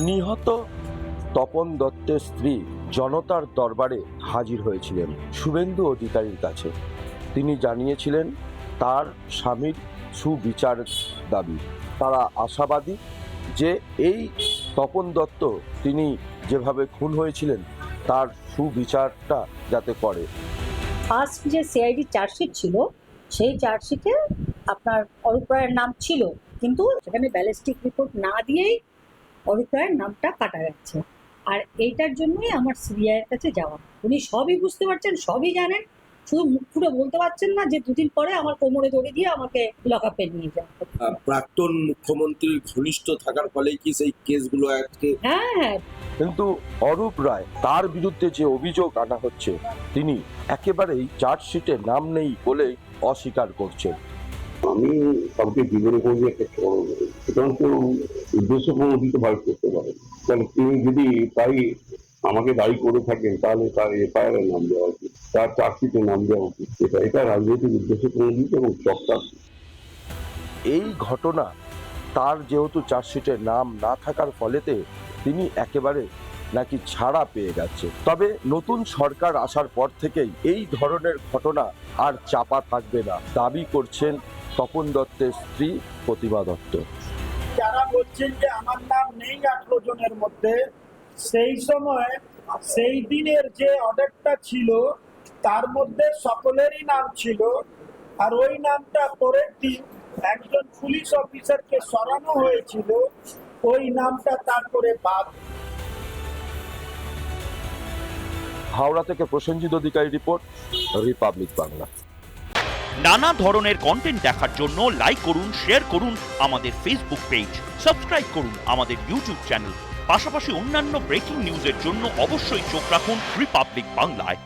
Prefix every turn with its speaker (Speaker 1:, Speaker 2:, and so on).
Speaker 1: নিহত তপন দত্তের স্ত্রী জনতার দরবারে হাজির হয়েছিলেন শুভেন্দু অধিকারীর কাছে। তিনি জানিয়েছিলেন তার স্বামীর সুবিচার দাবি। তারা আশাবাদী যে এই তপন দত্ত তিনি যেভাবে খুন হয়েছিলেন তার সুবিচারটা যাতে করে।
Speaker 2: ফার্স্ট যে সিআইডি চার্জশিট ছিল সেই চার্জশিটে আপনার অরূপ রায়ের নাম ছিল, কিন্তু সেখানে ব্যালিস্টিক রিপোর্ট না দিয়েই অরূপ রায়ের নামটা কাটা গেছে। আর এইটার জন্যই আমার সিবিআইয়ের কাছে যাওয়া। উনি সবই বুঝতে পারছেন, সবই জানেন, শুধু মুখ ফুটে বলতে পারছেন না যে দুদিন পরে আমার কোমরে দড়ি দিয়ে আমাকে লকআপে নিয়ে যাওয়া।
Speaker 3: প্রাক্তন মুখ্যমন্ত্রীর ঘনিষ্ঠ থাকার ফলেই কি সেই কেসগুলো আজকে?
Speaker 2: হ্যাঁ,
Speaker 1: কিন্তু অরূপ রায় তার বিরুদ্ধে যে অভিযোগ আনা হচ্ছে তিনি একেবারেই চার্জশিটে নাম নেই বলেই অস্বীকার করছেন।
Speaker 4: আমি কাউকে জীবনে কোনো একটা সুতরাং কেউ উদ্দেশ্য প্রণোদিত ভাগ করতে পারে। তাহলে তিনি যদি তাই আমাকে দায়ী করে থাকেন তাহলে তার এফআইআর এর নাম দেওয়া উচিত, তার চাকরিতে নাম দেওয়া উচিত। এটা রাজনৈতিক উদ্দেশ্য প্রণোদিত এবং চক্রান্ত।
Speaker 1: এই ঘটনা তার যেহেতু চার্জশিটে নাম না থাকার ফলেতে তিনি একেবারে নাকি ছাড়া পেয়ে গেছে। তবে নতুন সরকার আসার পর থেকেই এই ধরনের ঘটনা আর চাপা থাকবে না দাবি করছেন তপন দত্তের স্ত্রী প্রতিমা দত্ত।
Speaker 5: যারা বলছেন যে আমার নাম নেই 18 জনের মধ্যে, সেই সময় সেই দিনের যে অর্ডারটা ছিল তার মধ্যে সকলেরই নাম ছিল। আর ওই নামটা পরের দিন একজন পুলিশ অফিসারকে সরানো হয়েছিল, ওই নামটা তারপরে বাদ।
Speaker 1: হাওড়া থেকে প্রসেনজিৎ অধিকারী রিপোর্ট, রিপাবলিক বাংলা।
Speaker 6: নানা ধরনের কন্টেন্ট দেখার জন্য লাইক করুন, শেয়ার করুন আমাদের ফেসবুক পেজ, সাবস্ক্রাইব করুন আমাদের ইউটিউব চ্যানেল। পাশাপাশি অন্যান্য ব্রেকিং নিউজের জন্য অবশ্যই চোখ রাখুন রিপাবলিক বাংলায়।